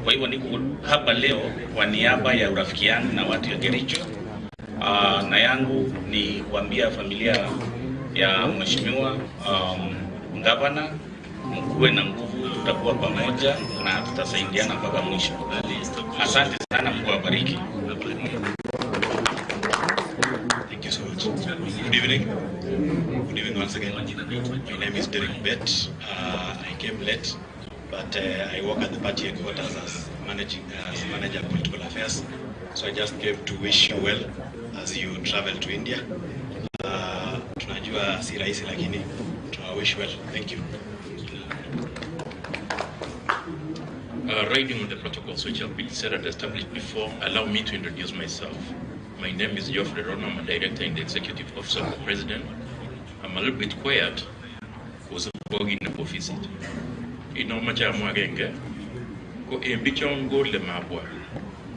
Kwa hivyo niko hapa leo kwa niaba ya urafiki yangu na watu ya Kericho. Na yangu ni kuambia familia ya mheshimiwa gavana, mkuwe na nguvu, tutakuwa pamoja na tutasaidiana mpaka mwisho. Asante sana, Mungu awabariki. Thank you so much. Good evening. Good evening once again. My name is Timbilwet. I came late, but I work at the party headquarters as manager of political affairs. So I just came to wish you well as you travel to India. Tunajua si rahisi lakini wish well. Thank you. Riding on the protocols which have been set and established before, allow me to introduce myself. My name is Joyland. I'm a director in the executive office of the president. I'm a little bit quiet because of in the office. Ino machamu agenge ko embichongo le mabwa.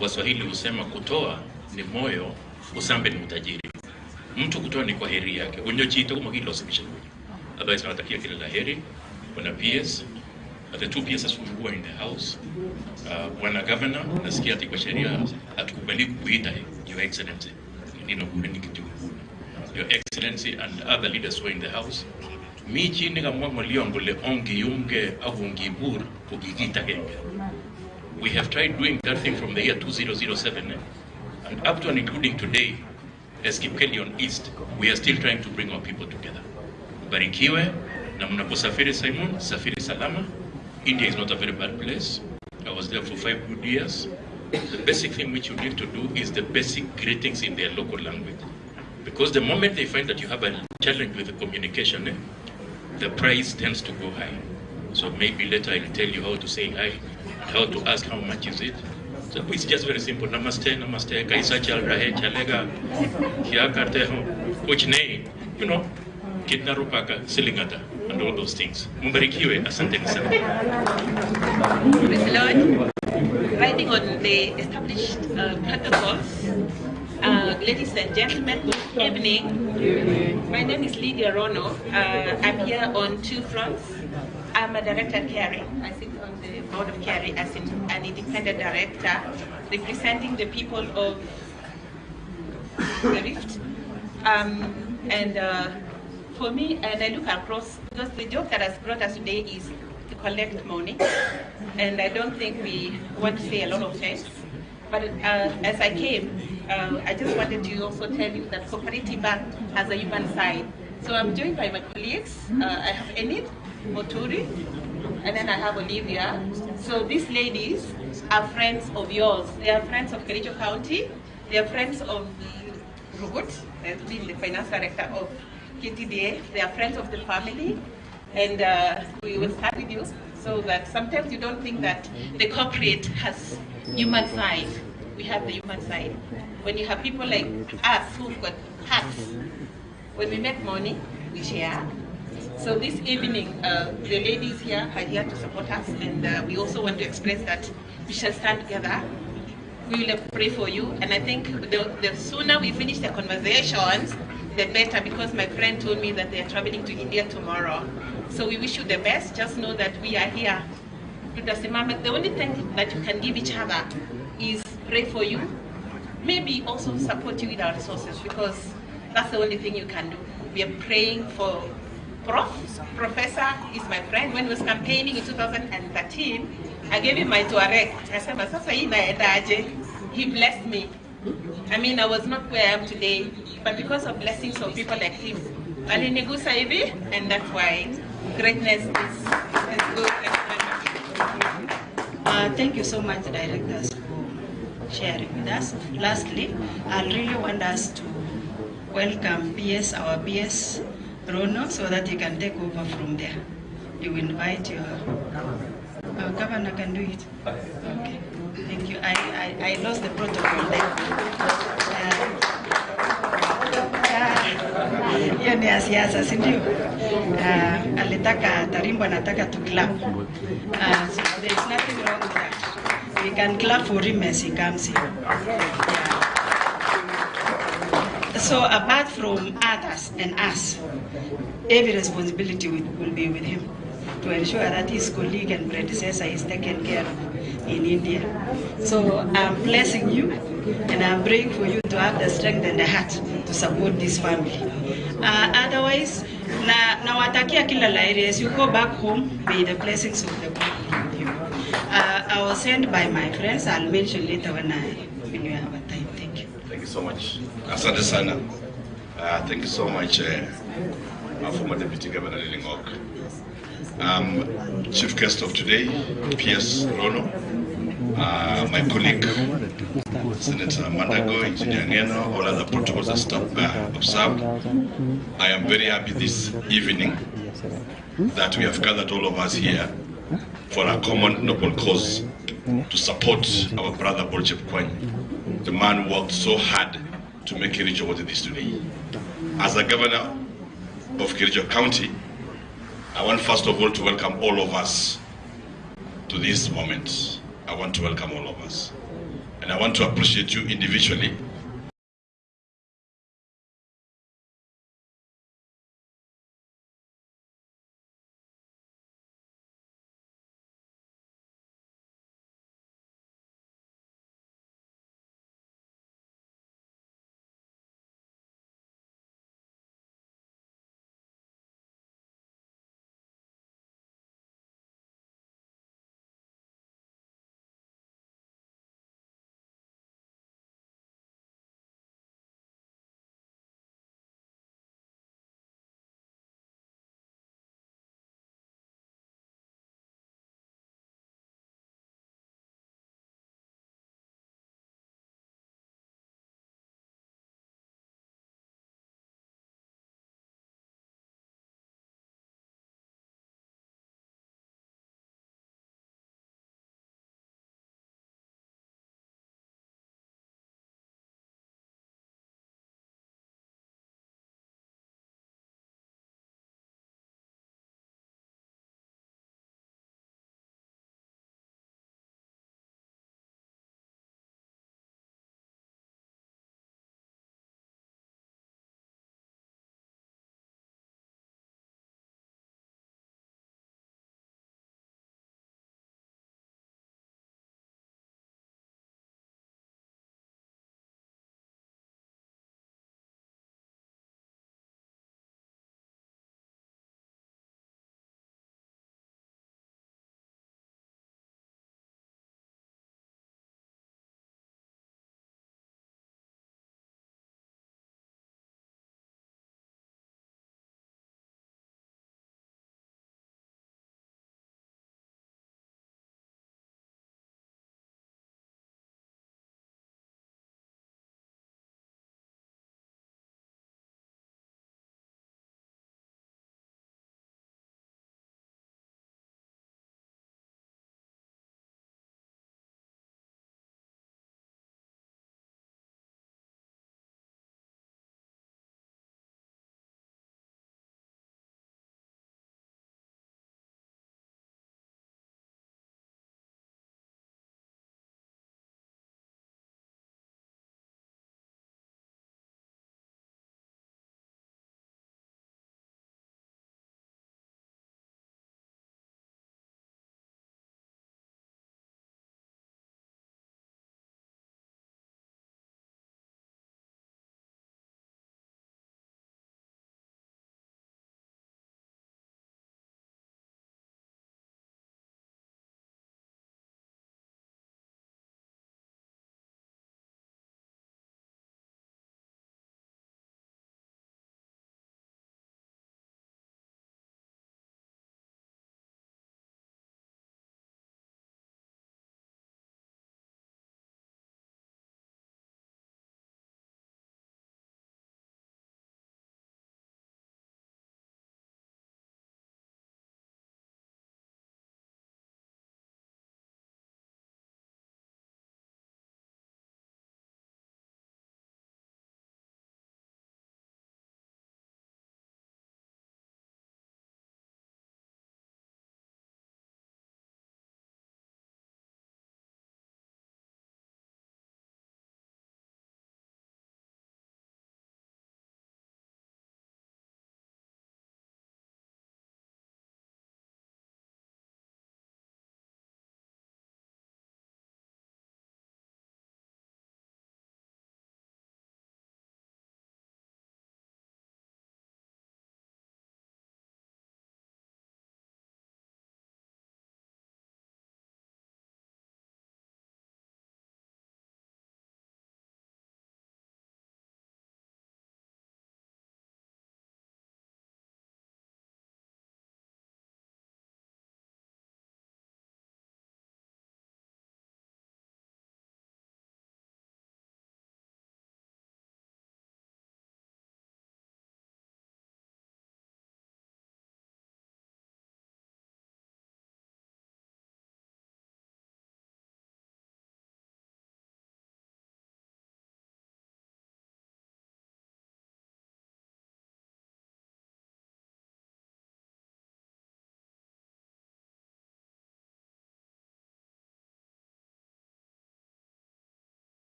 Waswahili husema kutoa ni moyo, usambe ni utajiri. Mtu kutoa ni kwa heri yake. Unyochito kama hilo sibisha. Otherwise natakia kila laheri. Kuna PS, the two PSs who are in the house. Wana governor, nasikia ati kwa sheria hatukubali kuita Your Excellency. Your Excellency and other leaders who are in the house. Mi chini kama mwaliongole ongi yunge avungi bur kugigita genge. We have tried doing that thing from the year 2007 and up to and including today as Kipkelion East, we are still trying to bring our people together. Barikiwe na mnaposafiri Simon, safiri salama. India is not a very bad place. I was there for 5 good years. The basic thing which you need to do is the basic greetings in their local language. Because the moment they find that you have a challenge with the communication, the price tends to go high. So maybe later I'll tell you how to say hi, how to ask how much is it. So it's just very simple. Namaste, namaste, kaisa chal rahe, chalega, kya karte ho, kuch nahi, you know, kitna rupaka, silingata, and all those things. Mubarikiwe, asante sana. Praise the Lord. Riding on the established protocols, ladies and gentlemen, good evening. My name is Lydia Rono. I'm here on 2 fronts. I'm a director at CARI. I sit on the board of CARI as an independent director representing the people of the Rift. For me, and I look across, because the job that has brought us today is to collect money, and I don't think we want to say a lot of things. But as I came, I just wanted to also tell you that Cooperative Bank has a human side. So I'm joined by my colleagues. I have Enid, Moturi, and then I have Olivia. So these ladies are friends of yours. They are friends of Kericho County. They are friends of Robert, who's been the finance director of KTDA. They are friends of the family. And we will start with you so that sometimes you don't think that the corporate has human side. We have the human side. When you have people like us who've got hearts, when we make money, we share. So this evening, the ladies here are here to support us, and we also want to express that we shall stand together. We will pray for you, and I think the sooner we finish the conversations, the better, because my friend told me that they are traveling to India tomorrow. So we wish you the best. Just know that we are here. The only thing that you can give each other is pray for you, maybe also support you with our resources, because that's the only thing you can do. We are praying for Prof. Professor is my friend. When he was campaigning in 2013, I gave him my Tuareg. I said, he blessed me. I mean, I was not where I am today, but because of blessings of people like him, and that's why greatness is good. Thank you so much, directors, for sharing with us. Lastly, I really want us to welcome PS, our PS, Rono, so that he can take over from there. You invite your governor can do it. Okay, thank you. I lost the protocol there. Hiyo ni siasa, si ndio? Alitaka Tarimbo anataka to clap. So there is nothing wrong with that. We can clap for him as he comes in. Yeah. So apart from others and us, every responsibility will be with him to ensure that his colleague and predecessor is taken care of. in India. So I'm blessing you, and I'm praying for you to have the strength and the heart to support this family. Otherwise, nawatakia kila la heri. As you go back home, may the blessings of the God be with you. I was sent by my friends. I'll mention later when you have a time. Thank you. Thank you so much. Asante sana. Thank you so much, our former Deputy Governor Lilingok. Chief guest of today, PS Rono, my colleague, Senator Mandago, Engineer Ngeno, all other protocols are observed. I am very happy this evening that we have gathered all of us here for a common noble cause to support our brother Chepkwony, the man who worked so hard to make Kericho what it is today. As a governor of Kericho County, I want first of all to welcome all of us to this moment. I want to welcome all of us. And I want to appreciate you individually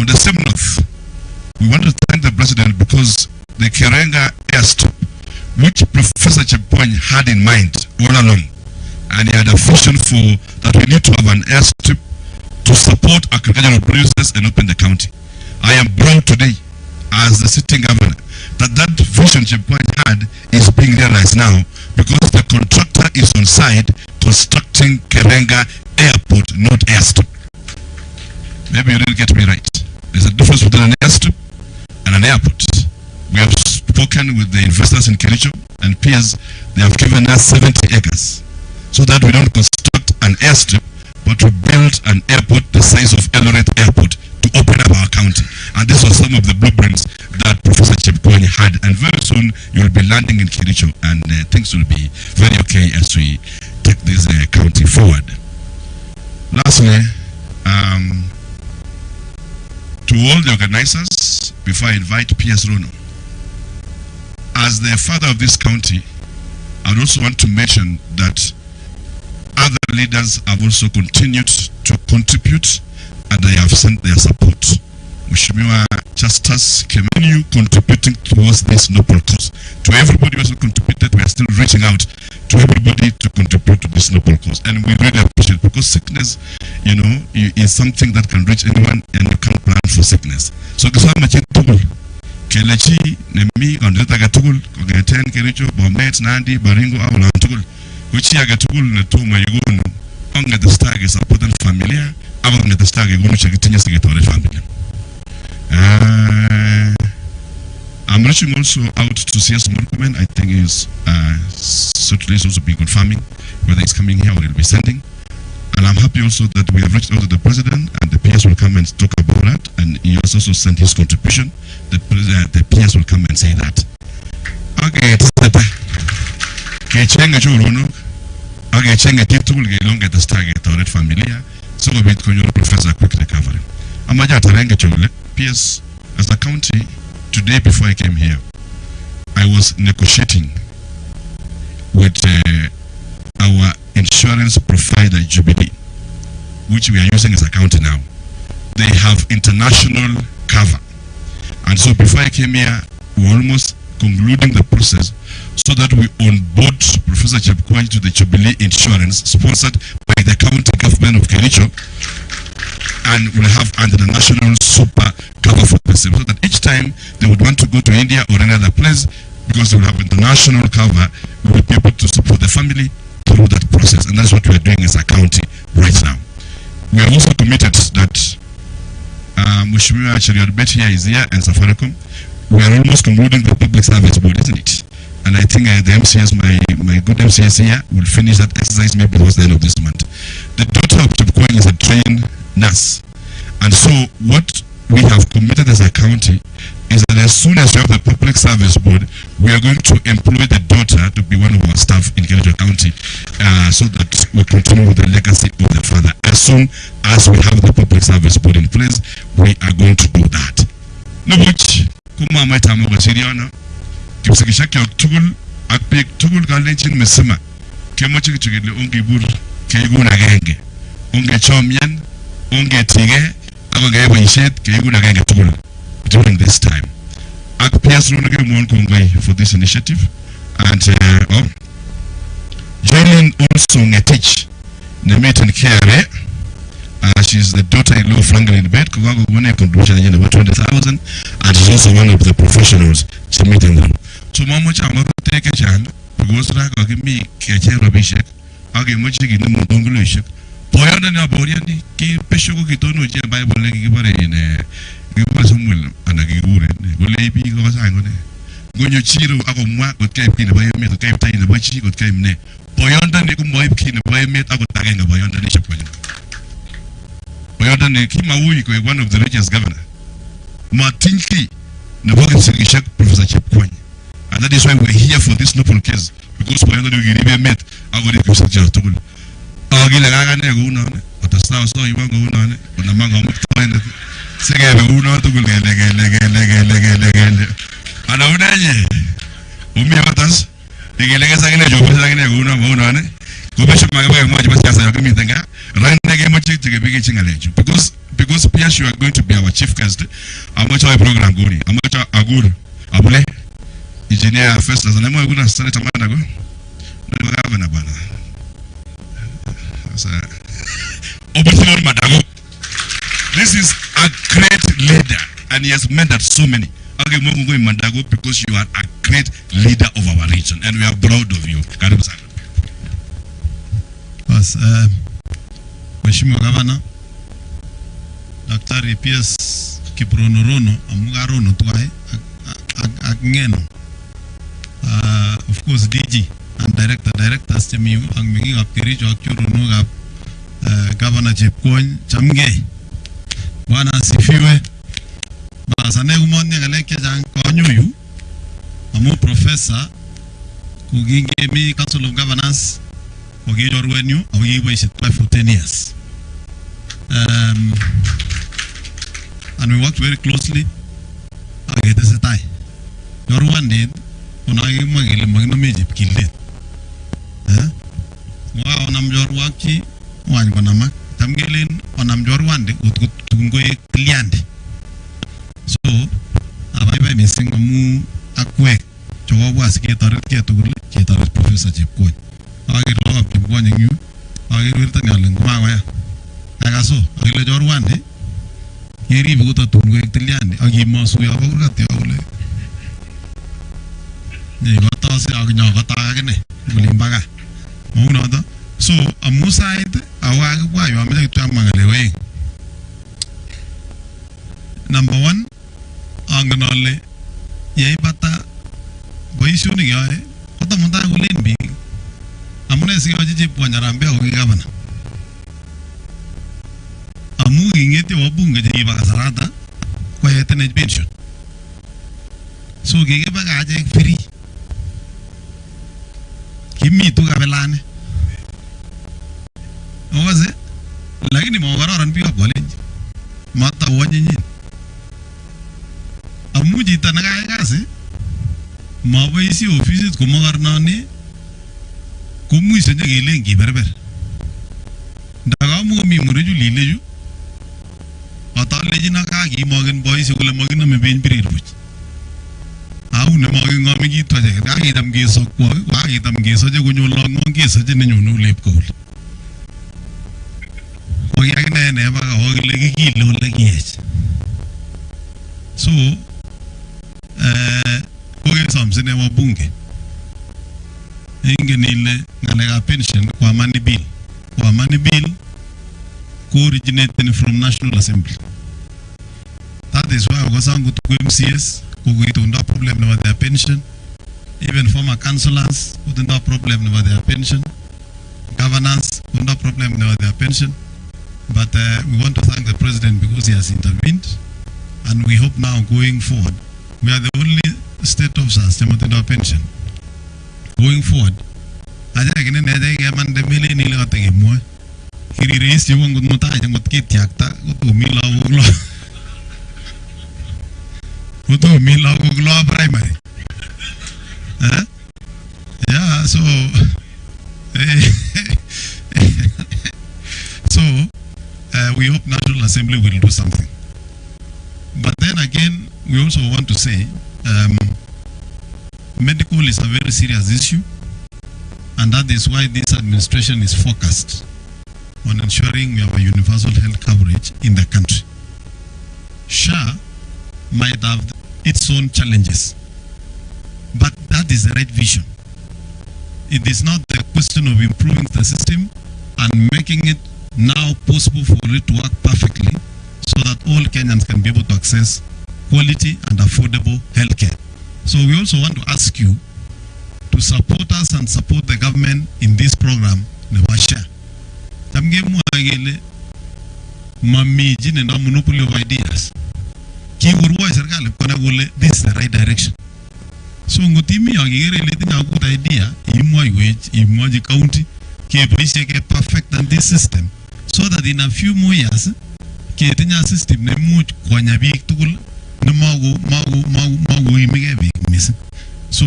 On the same note, we want to thank the President because the Karenga airstrip, which Professor Chepkwony had in mind all along, and he had a vision for that we need to have an airstrip to support agricultural producers and open the county. I am proud today, as the sitting governor, that vision Chepkwony had is being realized now because the contractor is on site constructing Karenga Airport, not airstrip. Maybe you didn't get me right. There's a difference between an airstrip and an airport. We have spoken with the investors in Kericho and peers. They have given us 70 acres so that we don't construct an airstrip, but to build an airport the size of Eldoret Airport to open up our county. And this was some of the blueprints that Professor Chepkwony had. And very soon you'll be landing in Kericho, and things will be very okay as we take this county forward. Lastly, to all the organizers, before I invite P.S. Rono, as the father of this county, I would also want to mention that other leaders have also continued to contribute, and they have sent their support. Mheshimiwa Justus continue contributing towards this noble cause. To everybody who also contributed, we are still reaching out to everybody to contribute to this noble cause. And we really appreciate it because sickness, you know, is something that can reach anyone and you can't plan for sickness. So kisama chitugul kelechi nemi kondeta gatugul kogeten Kericho Bomet Nandi Baringo awla tugul uchi agatugul netuma yugunu onge the stag is supporting familia abonge the stag yugunu chekitinya sigetore family. I'm reaching also out to CS Murkumen. I think is certainly also be confirming whether he's coming here or he'll be sending. And I'm happy also that we have reached out to the President and the PS will come and talk about that. And he has also sent his contribution. The PS will come and say that. Okay, okay, chenga titul gelonga the target or familia. So we bit konyo Professor quick recovery. Amaja tarenge chole. PS as a county today before I came here, I was negotiating with our insurance provider Jubilee, which we are using as a county now. They have international cover, and so before I came here, we were almost concluding the process so that we onboard Professor Chepkwony to the Jubilee insurance sponsored by the county government of Kericho, and we'll have an international super cover for the same, so that each time they would want to go to India or another place, because they will have international cover, we will be able to support the family through that process. And that's what we are doing as a county right now. We are also committed that Mheshimiwa Cheriot here is here and Safaricom. We are almost concluding the public service board, isn't it? And I think the MCS, my good MCS here, will finish that exercise maybe towards the end of this month. The daughter of Chepkwony is a trained nurse. And so what we have committed as a county is that as soon as we have the public service board, we are going to employ the daughter to be one of our staff in Kericho County, so that we continue with the legacy of the father. As soon as we have the public service board in place, we are going to do that. No much. Kuma maita mo gasiriana. Kipsikisha kyo tugul akpek tugul kalenjin mesema. Kemo chikigile ongi bur keguna genge. Onge chomyan, onge tige. During this time, for this initiative, and Joyland also teach Nemetan Kere. She's the daughter-in-law of Franklin Bed, contribution about 20,000, and she's also one of the professionals to meet them. So, Mama Chama take a chance because I give me Kacher Rabishek, I give much in the Mongolishek. Poyanda na boriandi ki peshogo kitono je Bible le gibare ne gibare Samuel ana gibure ne gole bi go sango ne gonyo chiro ako mwa ko kai pina bayo met kai tai na bachi ko kai ne poyanda ne ko moy pina bayo met ako tage na poyanda ne Chepkwony poyanda ne ki maui ko one of the richest governor matinki na boga sirgishak Professor Chepkwony, and that is why we're here for this noble case, because poyanda ne giribe met ako ne ko sakja tugul agile gaga ne guna ne otasta so iwa guna ne ona manga mutwene segebe guna to gele ana unaje umi watas igele sagile jo sagile guna ne ko besho magabe mo je basiasa yo kimi tenga ran ne ge mo chike bigi chingalejo because years you are going to be our chief guest. Amateur program guri. Amateur agur. Abule. Engineer first as an emo guna start tamanda go. No governor bana. Opportunity madago. This is a great leader and he has mentored so many. Okay, Mungu Mandago, because you are a great leader of our region and we are proud of you. Karibu sana. Bas, Mheshimiwa Gavana, Daktari PS Kiprono Rono, Amuga Rono tuai ngeno. Of course DG and directors temiu ang mingi ap kirijo akuru no gap Governor Chepkwony chamge. Bwana sifiwe. Basa ne umonye ngaleke jang konyoyu. Amu professor kuginge mi Council of Governors Ogidorwenyu, we waited for 10 years. And we worked very closely. I get this tie. Your one did, when I magil killed it. Wow, on your waki, one banama, Tamgilin, on your one day, would go client. So, I missing a moo, a quick, Jowas get to Professor Chepkwony. I get a lot of people warning you. I get written in Mawaya. I saw I let your one day. Here you go to Tunguian. I give most we have got the old. They got us out in your Gatagane, Bulimbaga. Monother. So a mooside, a why you are making to away. Number one, Anganole, Yay Bata, Boyshuni, what the Monta will be. Amune si oji Chepkwony o Governor. Amu ingeti wabunge jiba kasarata kwa yetene pension. So gege baga aje free. Kimi tu kabelane. Owaze lakini mawararan pia college. Mata wanyinyi. Amu jita naga kasi. Mabaisi offices kumagarnani. Kumu isenya gelengi berber. Daga mu mi mureju lileju. Ata leji na kagi mogen boys kule mogen na me ben birbuch. Au ne mogen ngami gi to je kagi dam ge so ko kagi dam ge so je gunyo long mon ge so je ne nyunu lep ko. O ya ne ba o le gi lo le gi. So o ge samse ne wa bunge. Ingenile ngalega pension kwa money bill. Kwa money bill originated from National Assembly. That is why we go to MCS, we don't have problem about their pension. Even former councillors who don't have problem about their pension. Governors who don't have problem about their pension. But we want to thank the President because he has intervened. And we hope now going forward, we are the only state officers to have pension. Going forward, I think I can the million in the he raised you one good mutai and what get yakta, go to Mila Uglo. Go to Mila Uglo primary. Yeah, so we hope National Assembly will do something. But then again, we also want to say medical is a very serious issue, and that is why this administration is focused on ensuring we have a universal health coverage in the country. SHA might have its own challenges, but that is the right vision. It is not the question of improving the system and making it now possible for it to work perfectly so that all Kenyans can be able to access quality and affordable health care. So we also want to ask you to support us and support the government in this program, Nevasha. Tamgemu agele mami jine na monopoly of ideas. Ki urwa serikali kona gole this is the right direction. So ngotimi agere le tina good idea imwa wage imwa the county ke boise ke perfect and this system so that in a few more years ke tina system ne mu kwanya big tukul na magu imege big miss. So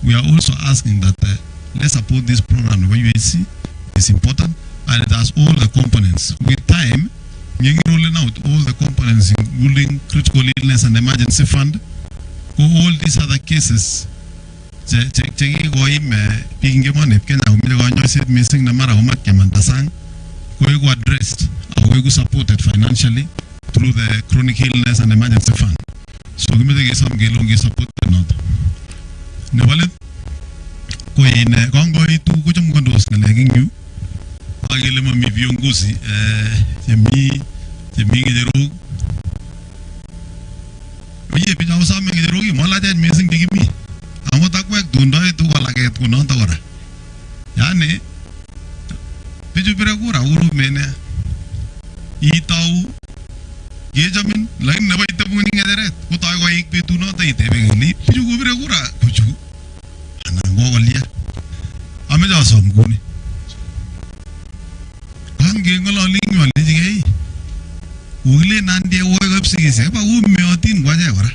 we are also asking that let's support this program. What you see is important and it has all the components. With time, rolling out all the components, including critical illness and emergency fund. All these other cases, missing no matter how much addressed or supported financially through the chronic illness and emergency fund. So we may some gelongi support not. Nevalet Koine Congo to Kuchum Gondos nagging you. Agilema mi viongozi Jemi Gero. Oye pija usame Gero mola jan missing digimi. Amota kwek dundo itu walaget kunon tawara. Yani piju pirakura uru mene itau Yejamin lain never itapuning ederet. Kutago ik pitu no tai tebegli. Piju pirakura kuchu. Anangolia. Ameja somguni. Ngololing wali jige ule nande wo gapsi se ba u meotin gwaje ora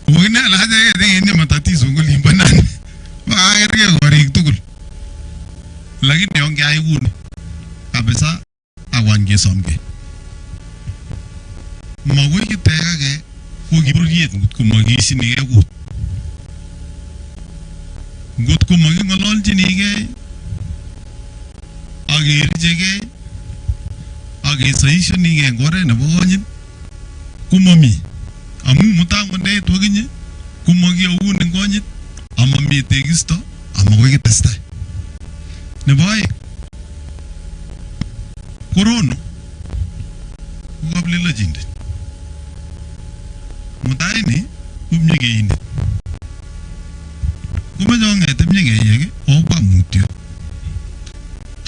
wona la ja de ne matati sunguli banan ba erge wari tukul lagi ne onge ay wun kabisa awange somge mago ki tega ge ko gibriet ko magi sini ge gut gut ko magi ngolol jini ge age jege age saisho ni ge gore na bogonyin kumami amu mutango ne toginye kumagi awun ngonyit amami tegisto amago ge testa ne boy corona gobli la jinde mutai ni kumnyege inde kuma jonge temnyege yege oba mutyo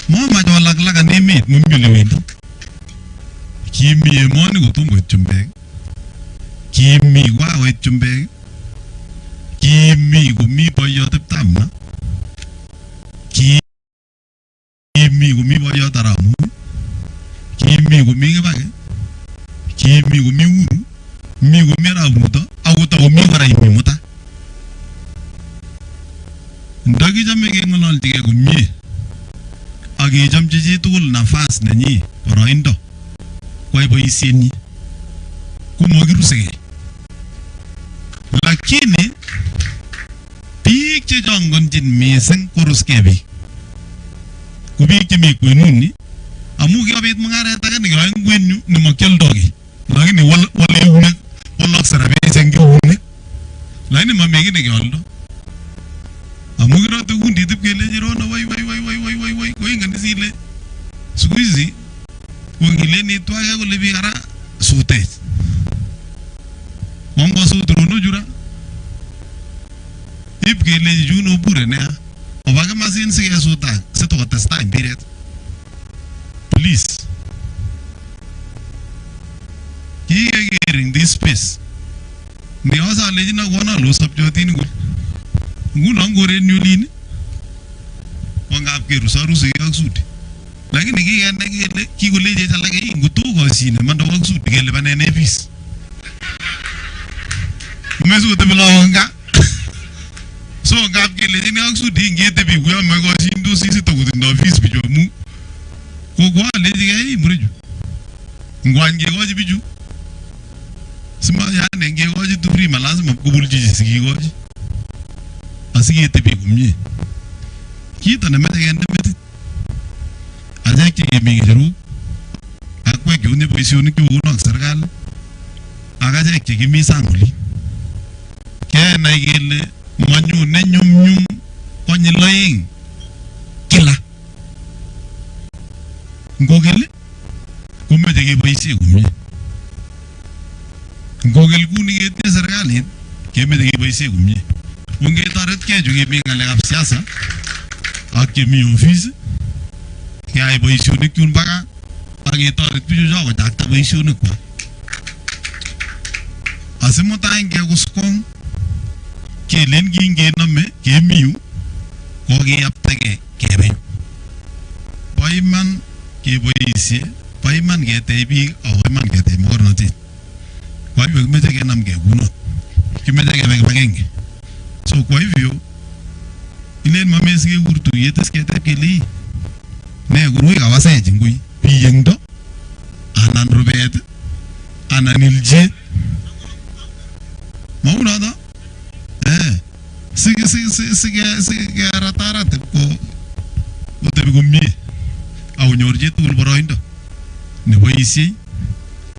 mo ma jo lag ne mit mumyule wendi kimi moni go tumbo chumbe kimi wa we chumbe kimi go mi boyo taptamna kimi go mi boyo taramu kimi go mi gebage kimi go mi uru mi go mi rabuto awuta go mi bara imi muta ndagi jamme ge ngolol tige go mi age jam jiji tul nafas nanyi poroindo kwa boisieni kumogirusege lakini pik che jongon jin mising kuruskebi kubik che mi kwenuni amu gi obit mangare taga ni ga ngwenyu ni makel dogi lakini wala yunek wala sarabe sengi wunek lakini mamegi ni goldo amu gira to gundi tibkele jiro na wai ko ingani sile squeezy wangile ni toya ko lebi ara sute mongo sutro no jura ibkele juno pure ne obaga masin se suta se to testa impiret please in this space ni osa lejina wona lo subjotin ngulo ngore nyulini wangap ke rusaru se yaksudi lakini kigene kiguleje talage ngutu go sine mando waksudi gele banene bis umezu tebelonga so ngap ke lejina yaksudi ngete bi gwa mago sindu sisi to gudindo bis bijo mu ko gwa leje muriju ngwange goji biju sima ya nenge goji tufri malazima kubulji sigi goji asige tebi gumye kita na meta gende meti azaki emi geru akwe gyune posisioni ki uno serikali agaje ki gimi sanguli ke na gele manyu ne nyum konyi loing kila ngogele kumete ki poisi gumye ngogel kuni gete serikali ke mete ki poisi gumye unge taret ke juge mi ngale ap siasa ak mi office ke ay poisioni kyun baga age taret bijo jago dakta poisioni ko asimo tange guskon ke len ginge nome ke miu ko ge aptege kebe paiman ke poisie paiman ge tebi o paiman ge te mornoti kwa hivyo kimete nam ge guno kimete ge bagenge so kwa hivyo ile mamesi urtu yetes ke tapkeli ne gurui kawase jingui piyengdo anan rubet anan ilje mau na da sige ratara te ko te gummi au nyorje tul boroindo ne boisi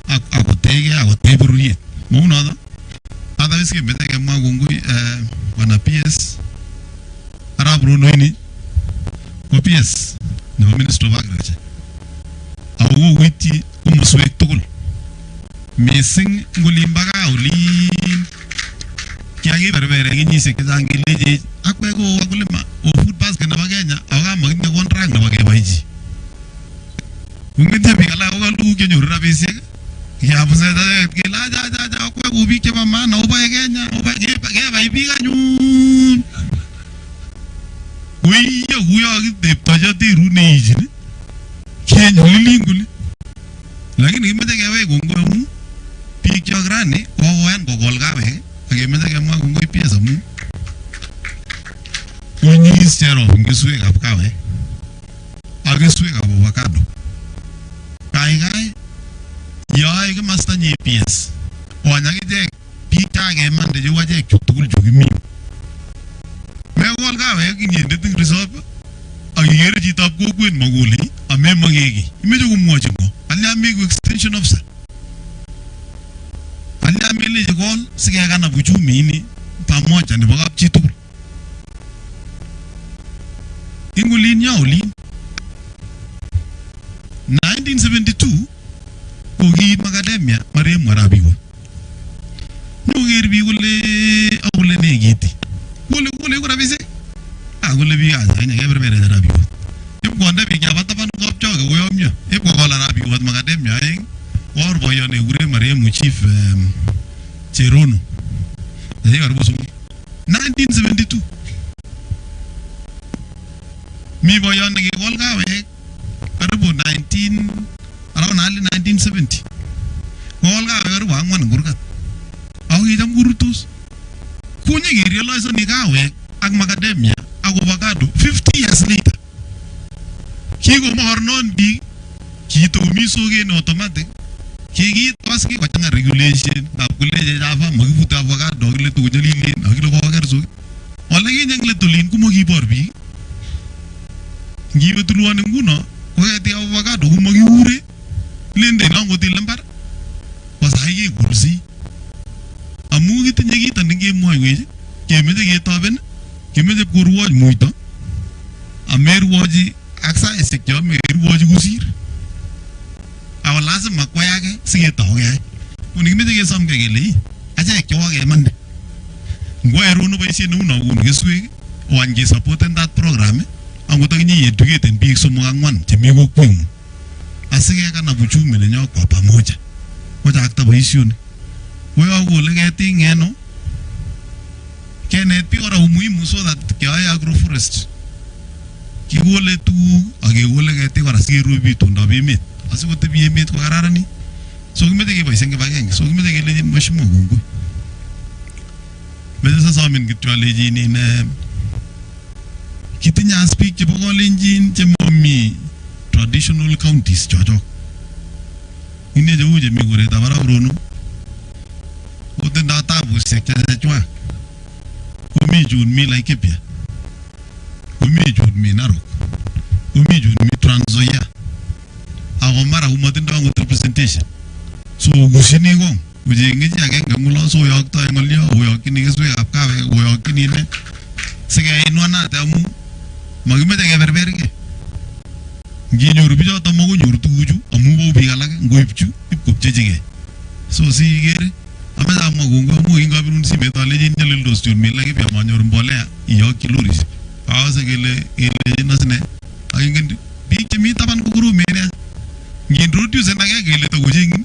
ako tege buruye mau na da ada viske mete ke magungui wana PS arab runo ini ko PS no minister of agriculture au witi umuswek tukul missing ngulimbaga uli kiagi berbere ginyise kizangi leje akwe ko wakulima o food basket na bagenya aga maginde contract na bage baiji ngende bigala o lu ke nyura bisek ya buze da ke la ja akwe ko bi ke mama na o ba genya o ba ge ba biga nyun uyo de tojati rune ijini kenyo linguli lakini kimete kewe kongoi amu biik cho grani kokoyan kokol kawek akemete kemwa kongoi PS amu unyis chero keswekab kawek ak keswekab avocado kaikai yoe kimasta nyi PS onyakichek biik chakemande cheu achek chu tugul chu kimi mekol kawek inyendet ing resop ak ikere chitab kokwet makole amemake kiy imeche komwochi ngo alya meku extension officer alya meleche kol sikekanap uchumi ini pamoja nebo kapchi tugul ingulin ya olin 1972 kokiit macadamia marehemu arap Biwott nyoker biik kole nekiti kole rabisiek kole biik acha keberbere arap Biwott ipkonde biik chapa taban kopchoke koyomyo ipkokol arap Biwott macadamia aeng or boyot nekure marehemu chief Cherono karibu 1972 mi boyot nekikol kawek karibu around early 1970 kol kawek karibu 4 kurgat ako kicham korutos konyekerioloisoni kawek ak macadamia ak avocado 50 years later kikomokornon biik kitomi soket automatic kikitos kikochanga regulation ab kuleche chapa makibute avocado kile tukunyolilen akile koker soket ole kinyeng let olin komokibor biik ngiwe tulwoni nguno koketi avocado komakiure lenden langotile mbar kosai kekulsi amu kitinye kito nekemwoiwech kemeche ketoben kemeche korwoch muito amerwochi ak saisiek cheome kerwochi kusir ako lazima kwayake siketauke konikimeche kesomke kele achek chewakemande ngwaerono boisiet neuno konu keswek wany kesupport that program angot akinye educaten biik 3-4 chemi kokweng'ung asikekanap uchumi nenyo kwa pamoja kochakta boisionik koyo kole ketik ngeno kenet biik kora umuhimu so that keyoe agroforest kikole tuguk ak kekole ketik kora sikerub itondab emet asikotebi emet kokararanit so kimeche keboisien kibagenge so kimeche kelechi mheshimiwa kongoi meche sasomin kityo alechin in kitinye as biik chebo Kalenjin chemomi traditional counties chochok ine cheu chemi koretab arap Rono kotindo tabusiek chechwak komi chun mi Laikipia komi chun mi Narok komi chun mi Trans Nzoia ako mara komotindo angot representation so kushini kong ucheng'e chi agenge ngulo so oyoktoi ng'olyo oyokyini keswekab kawek oyokyini ne sikeinwanate amu makimeche keberberke nginyoru bichoto makonyoru tuguchu amu bou biik alake ngoib chu ipkopchechigei so sikere ameche amwa kongoi amu kingabirun simet alechin nyalildos chun mi Laikipia manyor mbolea iyokyi lorisiek akase kelechin asine ak ingen biik chemi taban kokoromen nea ngiintroducen ake kele tokocheng'in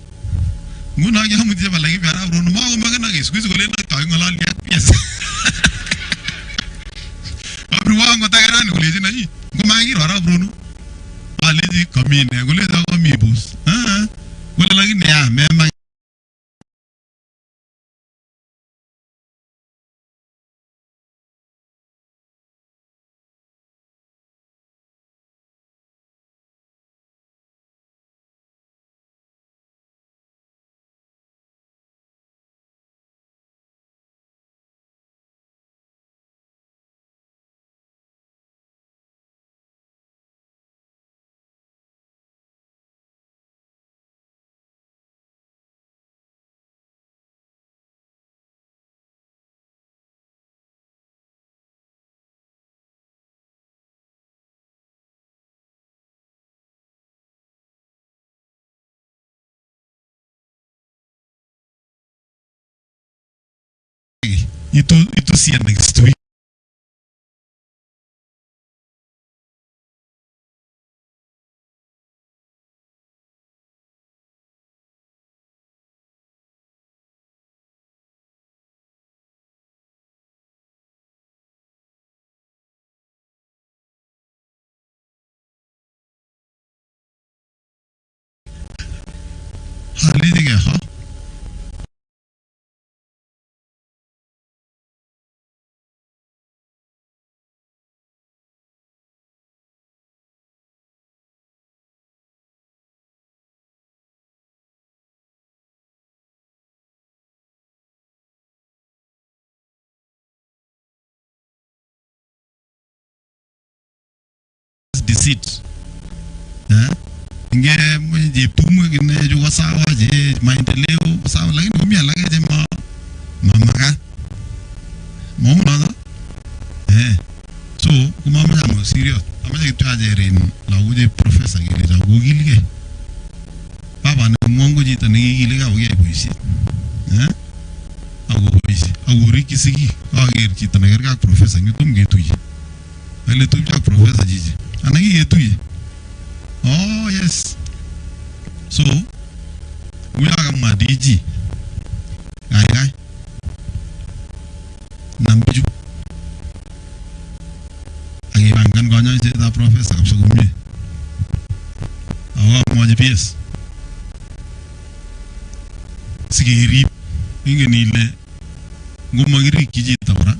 nguno kiamut chebo Laikipia arap Rono makomakena siku hizi kolen taking'ololyi ak PS abirwo angot ake rani kolechin achi ngomakiro arap Rono alechi kamine kolecho kami bus kole lakini ya mema Itu siya next week. Hali diga ha. Deceit. Inge je tumu gine juga sawa je maendeleo sawa lakini kumia lage je mama ka mau nada so kumama jamu serious amaje kitu ajerin lagu je professor gile lagu gile baba ne mongo ji tani gile ka oge boisi agu boisi agu riki sigi ager ji tani ka professor ngitum gitu je ele tu jak professor ji anagi itu je. Oh yes. So we are ma DG. Gai. Namju. Agi bangkan kau nyanyi cerita profesor kapsa gumi. Awak mau je PS. Segiri ingin nilai. Gumagiri kiji tabra.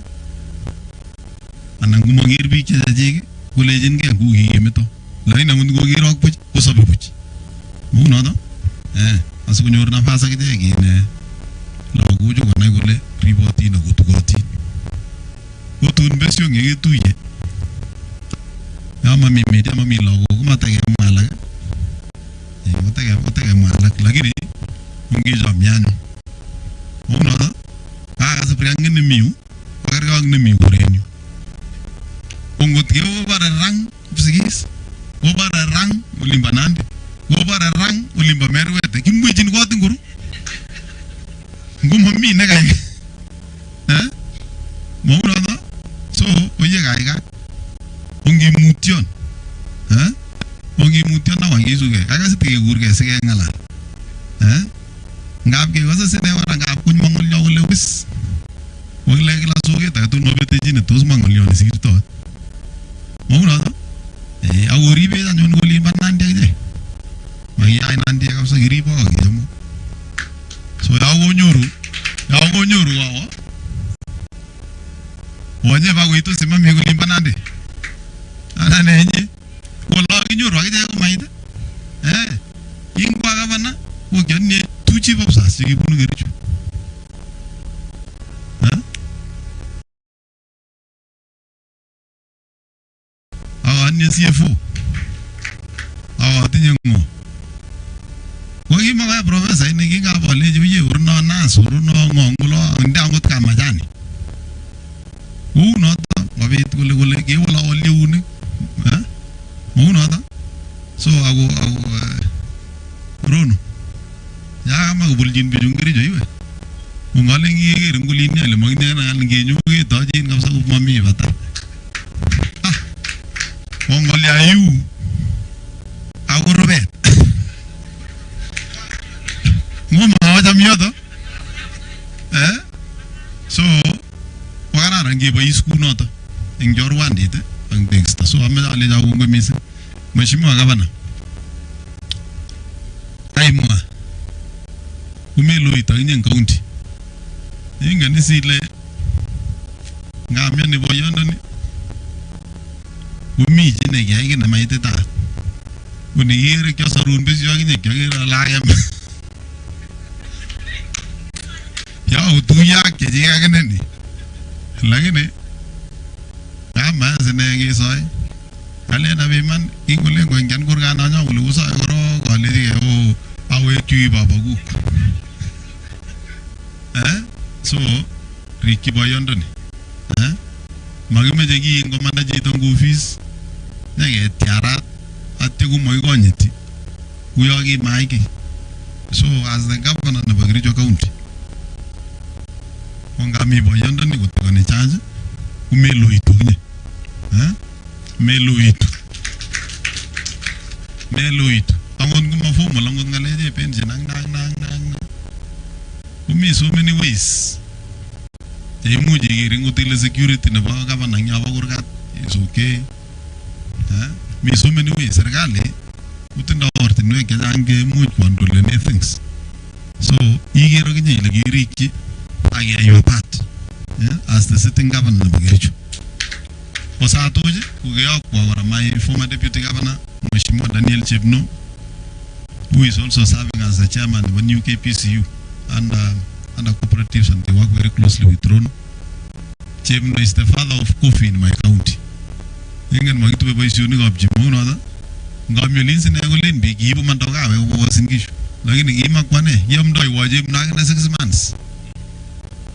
Anang gumagiri kiji aja. Kulejen ke gugi meto. Lain namun gugi rock puj, kusabi puj. Mau nada? Asal kunyor nafas kita gini. Lagu juga naik gule riboti na gutu-guti. Gutun besok yang itu je. Ya mami media mami lagu, mata ke malak. Mata ke malak lagi ni. Mungkin jam nyanyi. Mau nada? Seperti angin nemiu, pakai angin nemiu korenyu. Ungut ke obara rang psikis obara rang ulimba nandi obara rang ulimba merwete kimwe jin ko nguru ngum mi na ga mo na so oye ga ongi mution na wangi suge aga se te gur ke se ngala ngap ke wasa se ne wara ngap kun mangol yo le bis wala ke la suge ta tu no bete jin tos mangol yo ni sikito mau nada? Aku ribe dan jangan golin banan dia je. Bagi ai nanti aku segeri apa lagi jamu. So aku nyuruh awak. Wajah bagus itu sih mami golin banan deh. Ada nanya. Kalau lagi nyuruh aja aku main tu. Ing baga mana? Wajan ni tujuh bab sah segi pun gericu. Awannya CFO. Awatnya ngo. Wagi maga profesor ini kita boleh jadi urno nas, urno ngonglo, anda anggota kamajani. Nota, wabi itu gule ke wala oli uni. Nota. So aku Rono. Ya maga buljin bijungkiri jadi. Mengalengi renggulinya, lemangnya nanti nyugi tajin kapsa mami bata. Mongoli ayu, aku robet. Ngomong macam ni tu, so, orang orang yang bayi school nota, yang jorwan di tu, yang text. So, kami alih jauh ke misa, macam mana kawan? Time mana? Umelu itu ini yang county. Ini kan isi le, ngamian ni boyan ni. Umi jine kaya kena mai teta. Uni hiri kya sarun besi lagi ni kya kira layam. Ya utu ya kya jika kena ni. Lagi ni. Kama senengi soy. Kalian nabi man ingule kuengkan kurgan aja ulu usah koro kali dia awe cuy babagu. So Ricky Boyon tu ni. Magi menjadi ingko mana jadi tunggu office. Nage tiarat ati ku moi gonyeti uyogi maiki. So as the governor of Belgut County Ongami boyondo ni kutoka ni charge. Umelo itu nye. Melo itu. Angon kumafomo langon ngaleje penje nang. Umi so many ways. Temu jiri ngutile security na baka kapa nang nyawa kurkat. It's okay. Mi so many ways. Serikali utinda orti nwe kaya ange much wandole ne things. So igero kinye ilagiriki agia your part. As the sitting governor of Kericho. Osatoje kugeya kwa my former deputy governor Mheshimiwa Daniel Chepkwony, who is also serving as the chairman of the new KPCU and cooperatives, and they work very closely with Rono. Chepkwony is the father of coffee in my county. Ingen magitu beba isiuni kwa Jimono ada. Ngamyo linsi na ngolin bigi ibu mandoka we wasingisho. Lakini gima kwane yamdoi wajib na 6 months.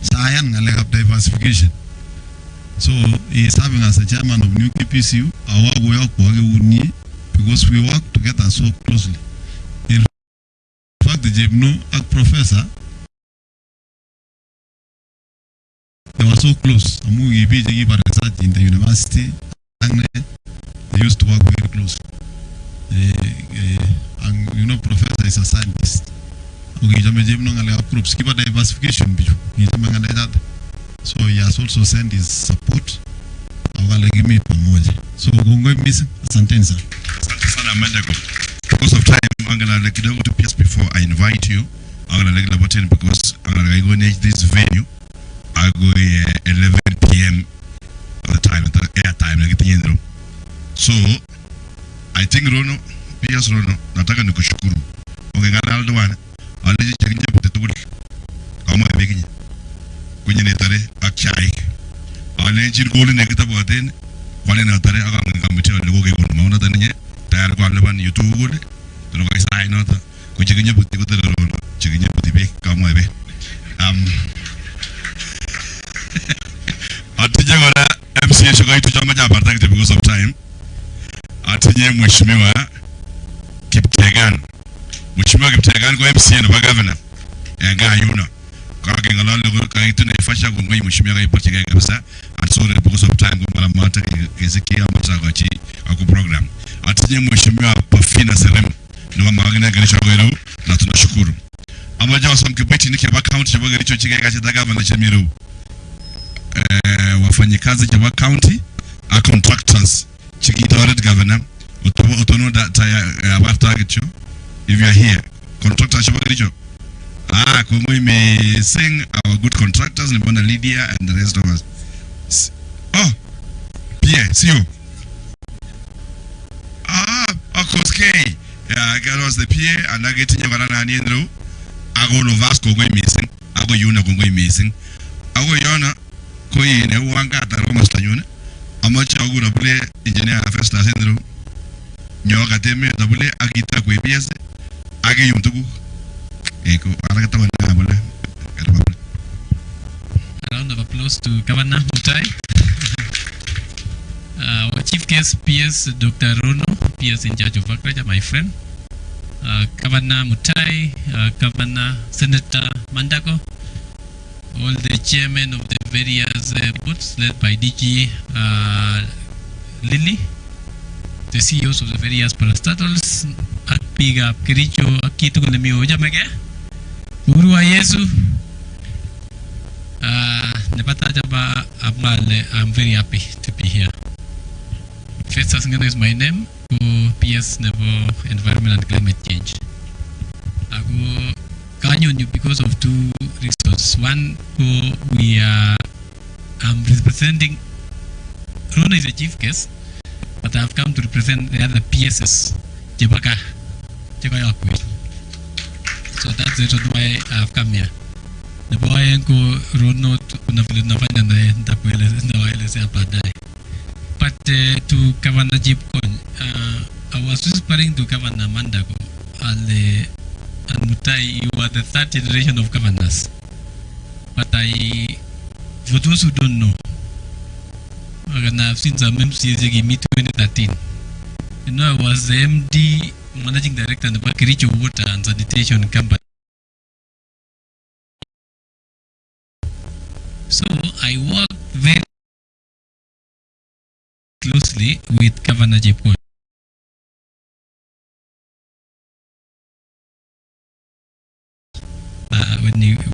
Sayan ngale kap diversification. So he is serving as the chairman of new KPCU. Our work because we work together so closely. In fact, the Jepno and professor, they were so close. Amu give research in the university, and they used to work very closely. And you know, professor is a scientist. Okay, Jepno ngale groups keep a diversification. So he has also sent his support. So Gongoi Miss Santenza. Because of time, I'm gonna let you go to PS before I invite you. I'm gonna let the button because I'm gonna go next this venue. I go 11 PM at the time, the air time, like it. So I think Rono, PS Rono, nataka nikushukuru. Ongengana aldowana, aliji chakija butetukuli. Kama beginye. Kwenye netare akchai. Aliji goli nekita buaten. Wale na tare aga ngambitia lego ke gol mauna tane tayar ko leban youtube gol lo ga sai nota ko chiginya buti ko tele ro chiginya buti be kama be atije gora mca shoga itu chama ja barta ke because of time atije mheshimiwa Kiptegan ko mca no governor yanga yuna ka ke ngala lego ka itu ne fasha ko ngai mheshimiwa ka ipachi ga kabisa. And so because of time kwa mata kezikia mtagachi aku program atinye mheshimiwa Pafina Serem ni magana Kericho gero na tunashukuru amaja wasamkipeti niki ba county ya Kericho chikeka cha governor Chemiru wafanyikazi ya county a contractors chikitoret governor utono data ya barta Kericho. If you are here contractors ya Kericho kumwe me sing our good contractors Mbona Lydia and the rest of us. Oh, Pierre, see you. Of course, K. Yeah, I was the Pierre, and I get in your banana and Andrew. I go to Vasco going missing. I go Yuna going missing. I go Yona, Koy, and one got the Roma Stayuna. How much I would play engineer first as Andrew. Nyoga Demi, double Agita Guibias. I get you to go. Echo, Aragata. A round of applause to Governor Mutai. Our Chief Guest, PS Dr. Rono, PS in charge of Agriculture, my friend. Governor Mutai, Governor Senator Mandako, all the chairmen of the various boards led by DG Lily, the CEOs of the various parastatals, Akpiga, Kericho, Akitu Lemio Jamega, Urua Yesu. I'm very happy to be here. First is my name, PS Nevo Environment and Climate Change. I go canyon you because of 2 reasons. One, I'm representing Rono is a chief guest, but I've come to represent the other PSs. So that's the reason why I've come here. The boy enko Rono nafanya na kuelezea baadaye. But to Governor Chepkwony, I was whispering to Governor Mandako and Mutai, you are the 3rd generation of governors. But for those who don't know, I've seen some MCs in 2013. You know, I was the MD, Managing Director of the Kericho Water and Sanitation Company. I worked very closely with Governor Chepkwony.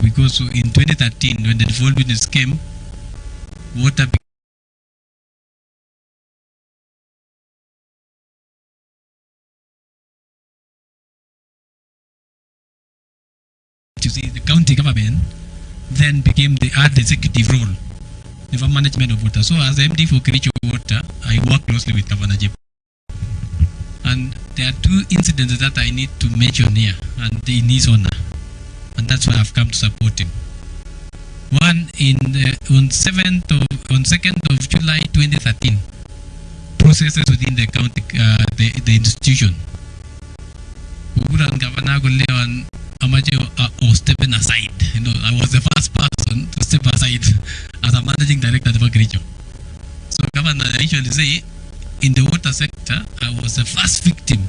Because in 2013, when the development came, water you see, the county government then became the executive role, the management of water. So as MD for Kericho Water, I work closely with Governor Jep. And there are two incidents that I need to mention here, and in his honor, and that's why I've come to support him. One on 2nd of July 2013, processes within the county, the institution. Governor Leon Amajo was stepping aside. You know, I was the first person to step aside as a managing director of Kericho. So Governor usually say, in the water sector, I was the first victim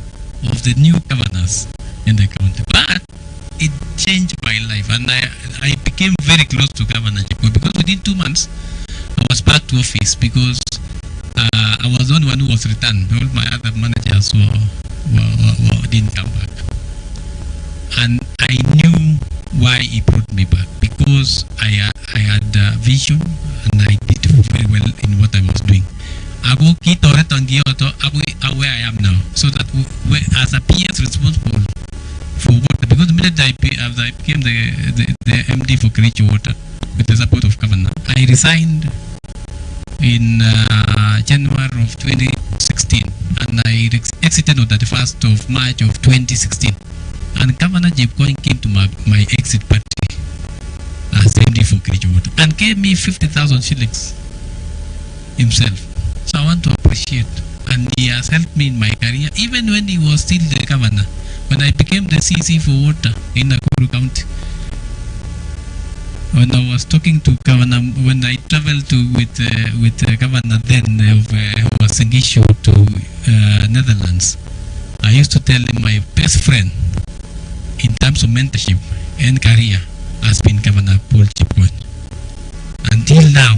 of the new governors in the county. But it changed my life, and I became very close to Governor Chepkwony, because within 2 months, I was back to office, because I was the only one who was returned. All my other managers didn't come back. And I knew why he brought me back, because I had a vision, and I did very well in what I was doing. I go where I am now, so that as a PS responsible for water, because the minute I became the MD for Kericho Water with the support of Governor, I resigned in January of 2016, and I exited on the 1st of March of 2016. And Governor Chepkwony came to my exit party as MD for Kericho Water and gave me 50,000 shillings himself. So I want to appreciate, and he has helped me in my career, even when he was still the governor. When I became the CC for water in Nakuru County, when I was talking to Governor, when I traveled with the Governor then who was Sengisho to Netherlands, I used to tell him my best friend in terms of mentorship and career has been Governor Paul Chepkwony, until now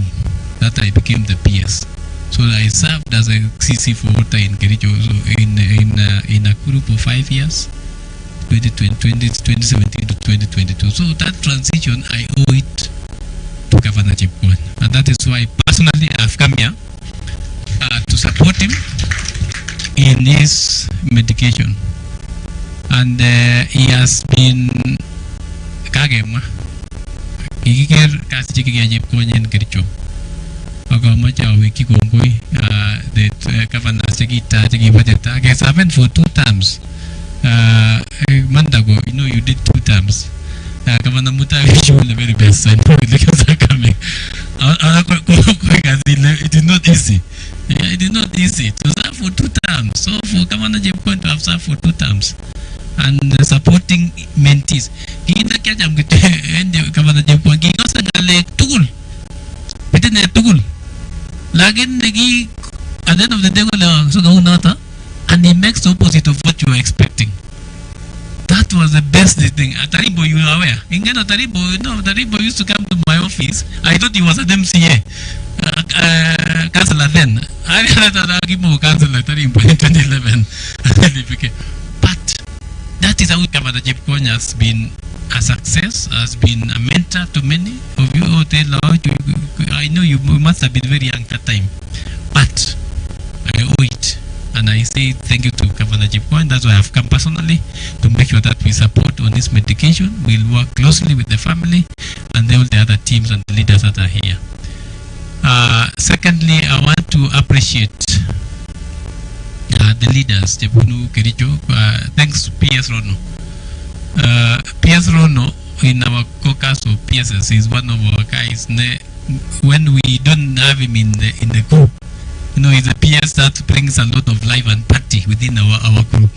that I became the PS. So I served as a CC for water in Kericho, in Nakuru for 5 years, 2017 to 2022. So that transition, I owe it to Governor Chepkwony, and that is why personally I've come here to support him in his medication. And he has been kagema kikiker kasi chiki Chepkwony en Kericho. Macha wiki kongoi the governor chiki budget I served for 2 terms. Mandago, you know, you did 2 terms. Governor Muta wish you the very best, and elections are coming. It is not easy. It is not easy to serve for 2 terms. So for Governor Chepkwony to have served for 2 terms and supporting mentees, Kita Kajam and Governor Chepkwony was a tool. Within a tool. Lagin Negi at the end of the day, and he makes the opposite of what you were expecting. That was the best thing. At Taribo, you are aware. In Ghana, Taribo used to come to my office. I thought he was an MCA. Councillor then. I had an argument with Councillor Taribo in 2011. But that is how Governor Chepkwony has been a success, has been a mentor to many of you. I know you must have been very young at that time, but I owe it, and I say thank you to Governor Chepkwony. That's why I've come personally to make sure that we support on this medication. We'll work closely with the family and all the other teams and the leaders that are here. Secondly, I want to appreciate the leaders, Chepkwony, Kericho. Thanks to PS Rono. PS Rono in our caucus of PSS is one of our guys. When we don't have him in the group, you know, he's a PS that brings a lot of life and party within our group.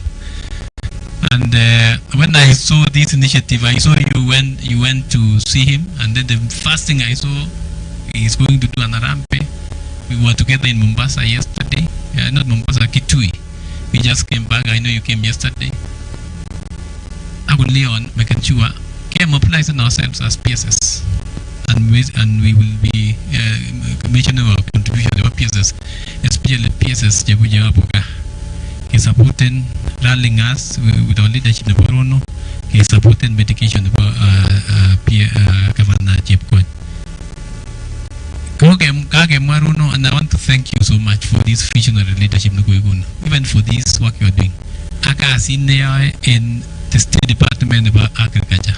And when I saw this initiative, I saw you went to see him, and then the first thing I saw, he's going to do an Arampe. We were together in Mombasa yesterday. Not Mombasa, Kitui. We just came back. I know you came yesterday. I would Leon, making sure came mobilizing ourselves as PSS and we will be mentioning our contribution to our PSS, especially PSS Jebuja Abuka. He supported rallying us with our leadership in Kiprono. He supported medication about Governor Chepkwony. And I want to thank you so much for this visionary leadership, even for this work you are doing. Aka senior in the State Department of Agriculture.